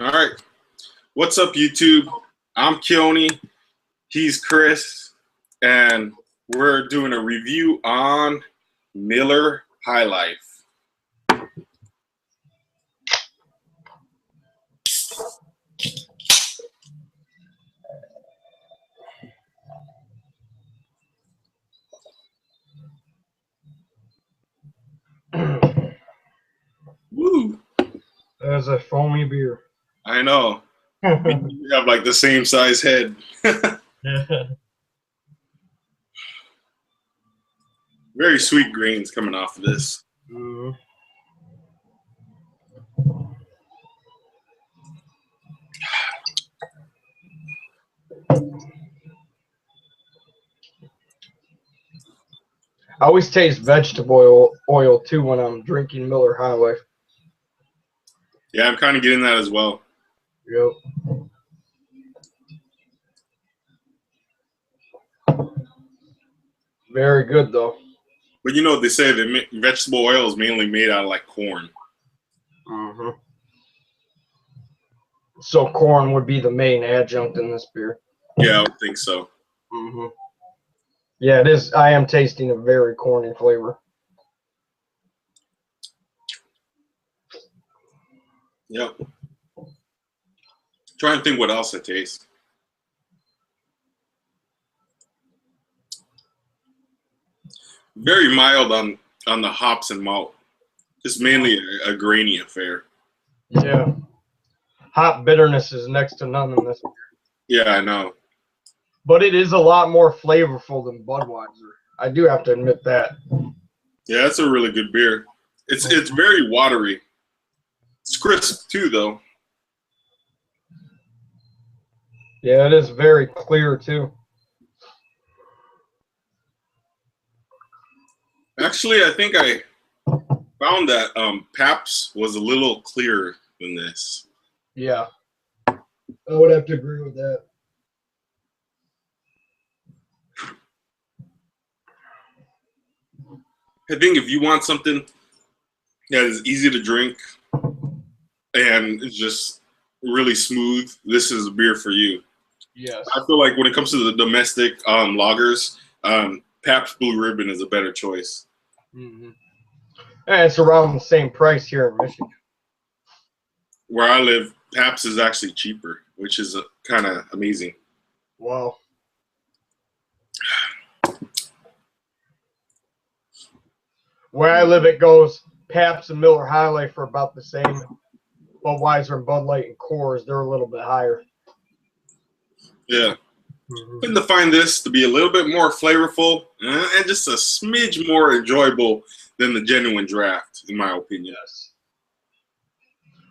All right. What's up, YouTube? I'm Keoni. He's Chris. And we're doing a review on Miller High Life. Woo! That's a foamy beer. I know. We have like the same size head. Very sweet grains coming off of this. I always taste vegetable oil too when I'm drinking Miller High Life. Yeah, I'm kind of getting that as well. Yep. Very good though. But you know, they say that vegetable oil is mainly made out of like corn. So corn would be the main adjunct in this beer. Yeah, I would think so. Yeah, it is. I am tasting a very corny flavor. Yep. Trying to think what else I taste. Very mild on the hops and malt. Just mainly a grainy affair. Yeah. Hop bitterness is next to none in this beer. Yeah, I know. But it is a lot more flavorful than Budweiser. I do have to admit that. Yeah, that's a really good beer. It's very watery. It's crisp too, though. Yeah, it is very clear too. Actually, I think I found that Pabst was a little clearer than this. Yeah. I would have to agree with that. I think if you want something that is easy to drink and it's just really smooth, this is a beer for you. Yes. I feel like when it comes to the domestic lagers, Pabst Blue Ribbon is a better choice. And it's around the same price here in Michigan. Where I live, Pabst is actually cheaper, which is kind of amazing. Wow. Where I live, it goes Pabst and Miller High Life are about the same. Budweiser and Bud Light and Coors, they're a little bit higher. Yeah. And to find this to be a little bit more flavorful and just a smidge more enjoyable than the Genuine Draft, in my opinion. Yes.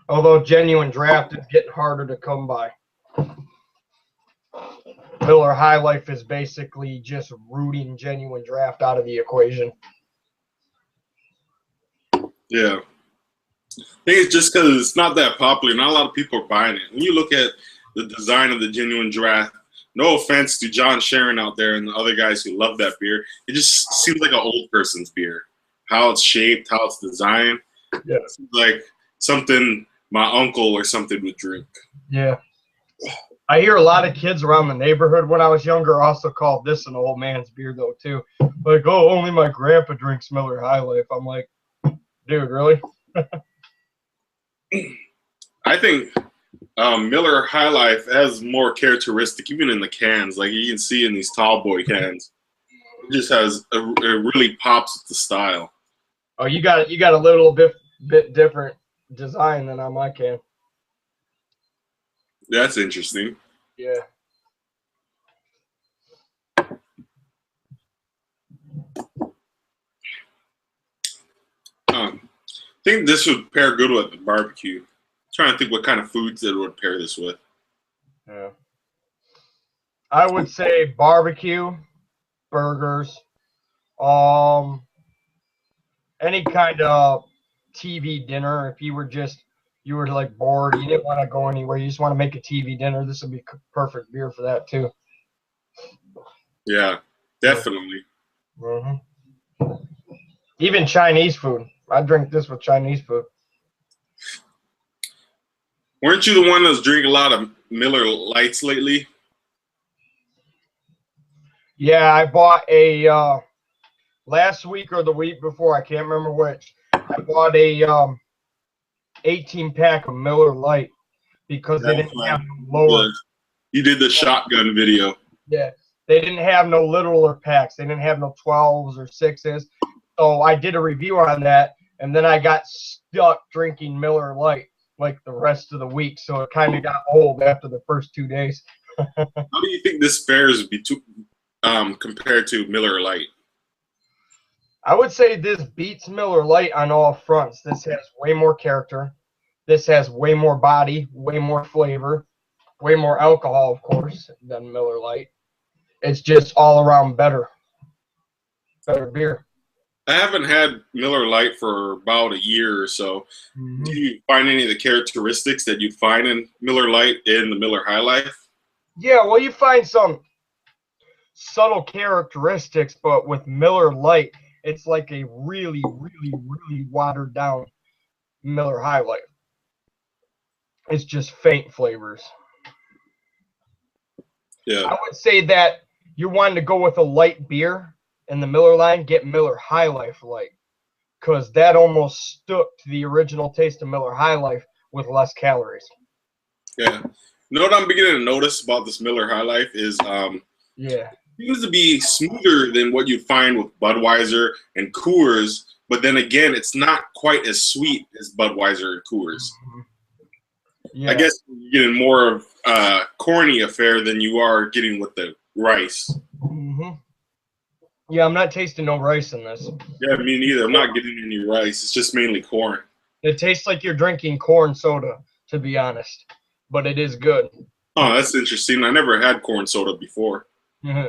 Although Genuine Draft is getting harder to come by. Miller High Life is basically just rooting Genuine Draft out of the equation. Yeah. I think it's just because it's not that popular. Not a lot of people are buying it. When you look at the design of the Genuine Draft, no offense to John Sharon out there and the other guys who love that beer, it just seems like an old person's beer. How it's shaped, how it's designed. Yeah. It's like something my uncle or something would drink. Yeah. I hear a lot of kids around the neighborhood when I was younger also called this an old man's beer, though, too. Like, oh, only my grandpa drinks Miller High Life. I'm like, dude, really? I think Miller High Life has more characteristic, even in the cans. Like you can see in these tall boy cans, it just has it really pops with the style. Oh, you got a little bit different design than on my can. That's interesting. Yeah. I think this would pair good with the barbecue. I'm trying to think what kind of foods it would pair this with. Yeah. I would say barbecue, burgers, any kind of TV dinner. If you were like bored, you didn't want to go anywhere, you just want to make a TV dinner, this would be perfect beer for that too. Yeah, definitely. Even Chinese food. I drink this with Chinese food. Weren't you the one that's drinking a lot of Miller Lights lately? Yeah, I bought a last week or the week before, I can't remember which. I bought a 18-pack of Miller Lite because they didn't have no lower. You did the shotgun video. Yeah, they didn't have no littler packs. They didn't have no 12s or 6s. So I did a review on that, and then I got stuck drinking Miller Lite like the rest of the week. So it kind of got old after the first 2 days. How do you think this fares compared to Miller Lite? I would say this beats Miller Lite on all fronts. This has way more character. This has way more body, way more flavor, way more alcohol, of course, than Miller Lite. It's just all around better beer. I haven't had Miller Lite for about a year or so. Mm-hmm. Do you find any of the characteristics that you'd find in Miller Lite in the Miller High Life? Yeah, well, you find some subtle characteristics, but with Miller Lite, it's like a really, really, really watered down Miller High Life. It's just faint flavors. Yeah. I would say that you're wanting to go with a light beer in the Miller line, get Miller High Life Light, because that almost stuck to the original taste of Miller High Life with less calories. Yeah. You know what I'm beginning to notice about this Miller High Life is yeah, it seems to be smoother than what you'd find with Budweiser and Coors, but then again, it's not quite as sweet as Budweiser and Coors. Mm-hmm. Yeah. I guess you're getting more of a corny affair than you are getting with the rice. Mm-hmm. Yeah, I'm not tasting no rice in this. Yeah, me neither. I'm not getting any rice. It's just mainly corn. It tastes like you're drinking corn soda, to be honest, but it is good. Oh, that's interesting. I never had corn soda before. Mm-hmm.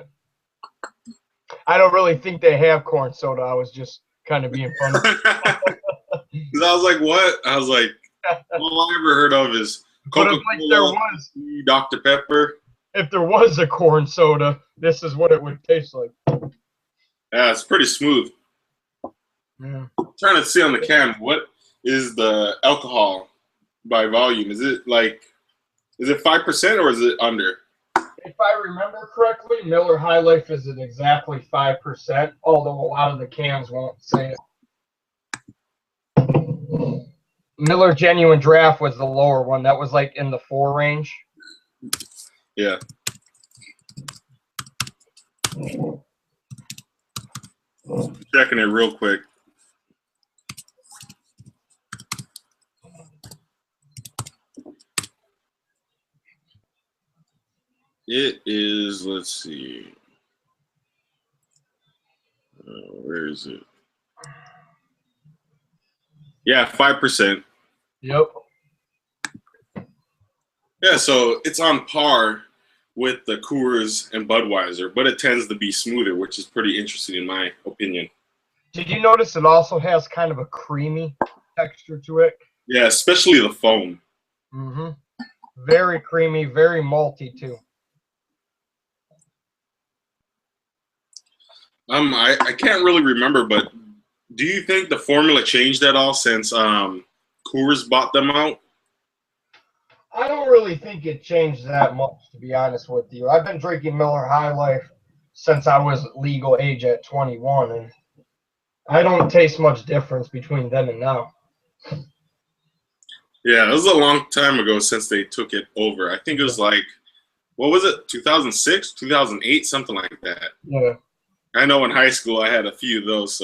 I don't really think they have corn soda. I was just kind of being funny. Because I was like, what? I was like, all I ever heard of is Coca-Cola, Dr. Pepper. If there was a corn soda, this is what it would taste like. Yeah, it's pretty smooth. Yeah. I'm trying to see on the can, what is the alcohol by volume? Is it 5% or is it under? If I remember correctly, Miller High Life is at exactly 5%, although a lot of the cans won't say it. Miller Genuine Draft was the lower one. That was like in the 4 range. Yeah. Checking it real quick. It is, let's see. Where is it? Yeah, 5%. Yep. Yeah, so it's on par with the Coors and Budweiser, but it tends to be smoother, which is pretty interesting in my opinion. Did you notice it also has kind of a creamy texture to it? Yeah, especially the foam. Mm-hmm. Very creamy, very malty too. I can't really remember, but do you think the formula changed at all since Coors bought them out? I don't really think it changed that much, to be honest with you. I've been drinking Miller High Life since I was legal age at 21, and I don't taste much difference between then and now. Yeah, it was a long time ago since they took it over. I think it was like, what was it, 2006, 2008, something like that. Yeah. I know in high school I had a few of those,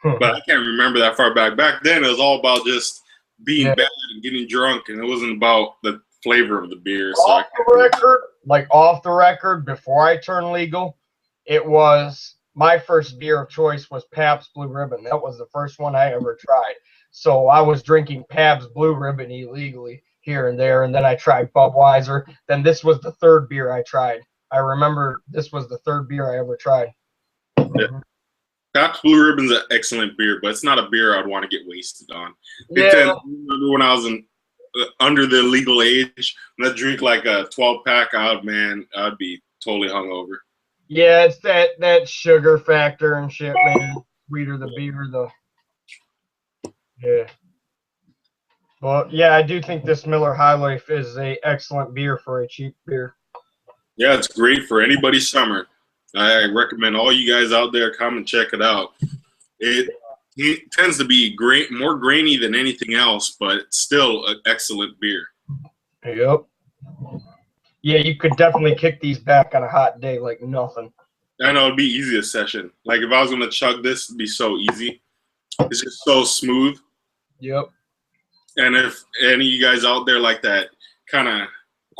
but I can't remember that far back. Back then it was all about just being bad and getting drunk, and it wasn't about the flavor of the beer. Off the record, before I turned legal, it was my first beer of choice was Pabst Blue Ribbon. That was the first one I ever tried. So I was drinking Pabst Blue Ribbon illegally here and there, and then I tried Budweiser. Then this was the third beer I tried. I remember this was the third beer I ever tried. Yeah. Pabst Blue Ribbon's an excellent beer, but it's not a beer I'd want to get wasted on. Yeah. I remember when I was under the legal age, when I drink like a 12-pack out, man, I'd be totally hungover. Yeah, it's that sugar factor and shit, man. Sweeter the beer, the yeah. Well, yeah, I do think this Miller High Life is a excellent beer for a cheap beer. Yeah, it's great for anybody's summer. I recommend all you guys out there come and check it out. It tends to be great, more grainy than anything else, but it's still an excellent beer. Yep. Yeah, you could definitely kick these back on a hot day like nothing. I know it'd be easy a session. Like if I was gonna chug this, it'd be so easy. It's just so smooth. Yep. And if any of you guys out there like that kind of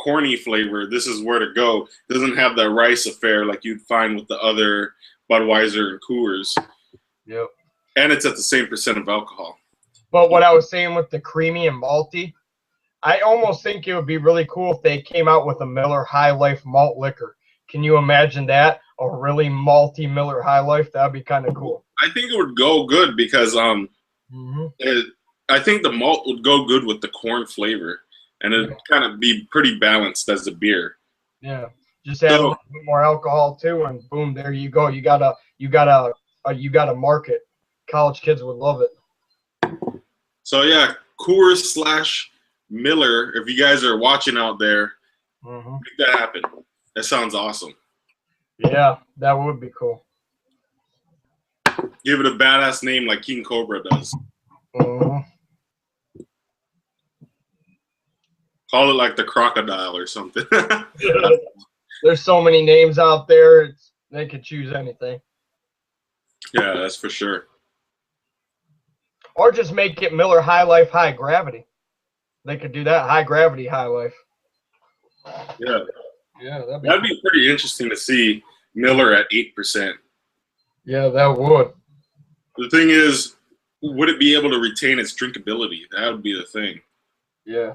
corny flavor, this is where to go. It doesn't have that rice affair like you'd find with the other Budweiser and Coors. Yep. And it's at the same percent of alcohol. But what I was saying with the creamy and malty, I almost think it would be really cool if they came out with a Miller High Life malt liquor. Can you imagine that? A really malty Miller High Life? That would be kind of cool. I think it would go good because I think the malt would go good with the corn flavor, and it'd kind of be pretty balanced as a beer. Yeah, just add a little bit more alcohol too, and boom, there you go. You got a market. College kids would love it. So yeah, Coors/Miller. If you guys are watching out there, make that happen. That sounds awesome. Yeah, that would be cool. Give it a badass name like King Cobra does. Call it like the Crocodile or something. There's so many names out there. They could choose anything. Yeah, that's for sure. Or just make it Miller High Life High Gravity. They could do that. High Gravity High Life. Yeah. Yeah, that'd be pretty interesting to see Miller at 8%. Yeah, that would. The thing is, would it be able to retain its drinkability? That would be the thing. Yeah.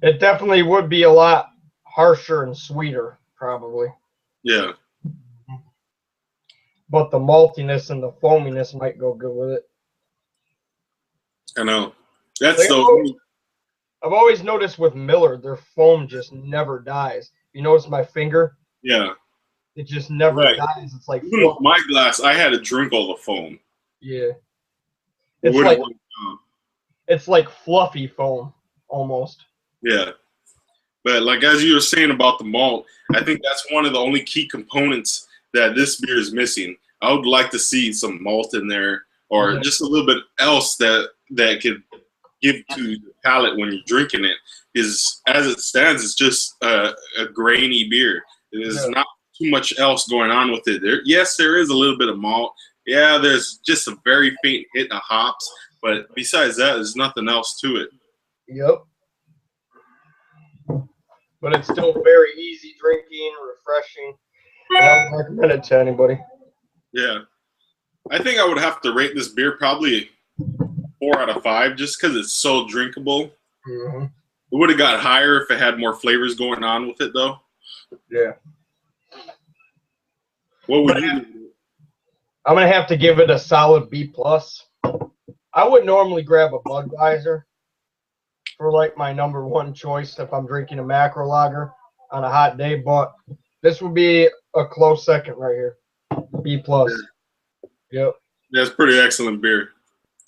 It definitely would be a lot harsher and sweeter, probably. Yeah. But the maltiness and the foaminess might go good with it. I know. That's the. I've always noticed with Miller, their foam just never dies. You notice my finger? Yeah. It just never dies. It's like even with my glass, I had to drink all the foam. Yeah. It's like fluffy foam almost. Yeah. But like as you were saying about the malt, I think that's one of the only key components that this beer is missing. I would like to see some malt in there or just a little bit else that could give to the palate when you're drinking it. Is as it stands, it's just a grainy beer. It is not too much else going on with it. There is a little bit of malt. Yeah, there's just a very faint hit of hops, but besides that, there's nothing else to it. Yep. But it's still very easy drinking, refreshing. I would recommend it to anybody. Yeah. I think I would have to rate this beer probably 4 out of 5 just because it's so drinkable. It would have got higher if it had more flavors going on with it, though. Yeah. What would you do? I'm going to have to give it a solid B+. I would normally grab a Budweiser for like my #1 choice if I'm drinking a macro lager on a hot day, but this would be a close second right here. B+. Yep. That's pretty excellent beer.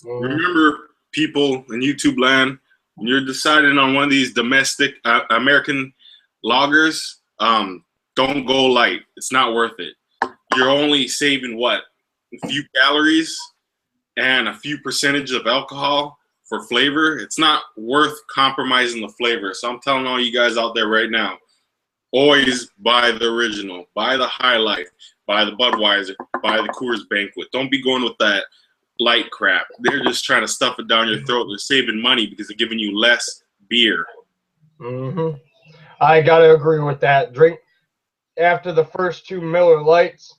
Remember, people in YouTube land, when you're deciding on one of these domestic American lagers, don't go light. It's not worth it. You're only saving what? A few calories and a few percentage of alcohol for flavor. It's not worth compromising the flavor. So I'm telling all you guys out there right now, always buy the original, buy the High Life, buy the Budweiser, buy the Coors Banquet. Don't be going with that light crap. They're just trying to stuff it down your throat. They're saving money because they're giving you less beer. I gotta agree with that. After the first 2 Miller Lights,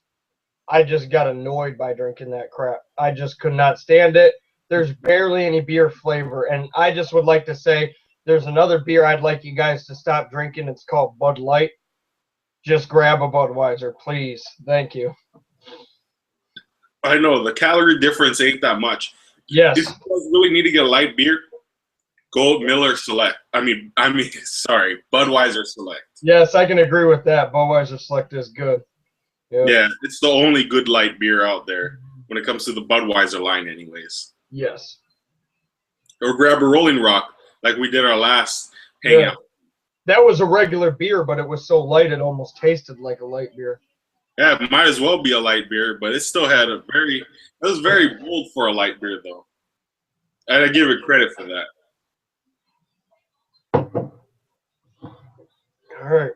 I just got annoyed by drinking that crap. I just could not stand it. There's barely any beer flavor, and I just would like to say there's another beer I'd like you guys to stop drinking. It's called Bud Light. Just grab a Budweiser, please. Thank you. I know the calorie difference ain't that much. Yes. If you guys really need to get a light beer, go Miller Select. Sorry, Budweiser Select. Yes, I can agree with that. Budweiser Select is good. Yep. Yeah, it's the only good light beer out there when it comes to the Budweiser line anyways. Yes. Or grab a Rolling Rock like we did our last hangout. Yeah. That was a regular beer, but it was so light it almost tasted like a light beer. Yeah, it might as well be a light beer, but it still had it was very bold for a light beer though. And I give it credit for that. All right.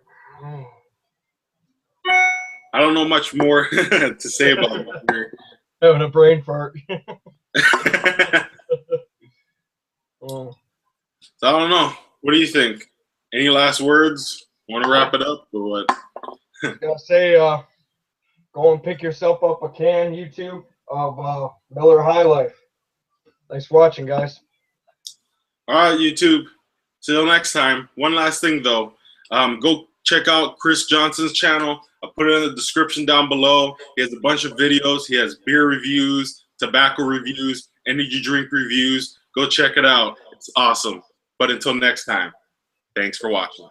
I don't know much more to say about that beer. Having a brain fart. So I don't know. What do you think? Any last words? Want to wrap it up or what? Gotta say, go and pick yourself up a can, YouTube, of Miller High Life. Thanks for watching, guys. All right, YouTube. Till next time. One last thing, though. Go check out Chris Johnson's channel. I'll put it in the description down below. He has a bunch of videos. He has beer reviews, tobacco reviews, energy drink reviews. Go check it out. It's awesome. But until next time, thanks for watching.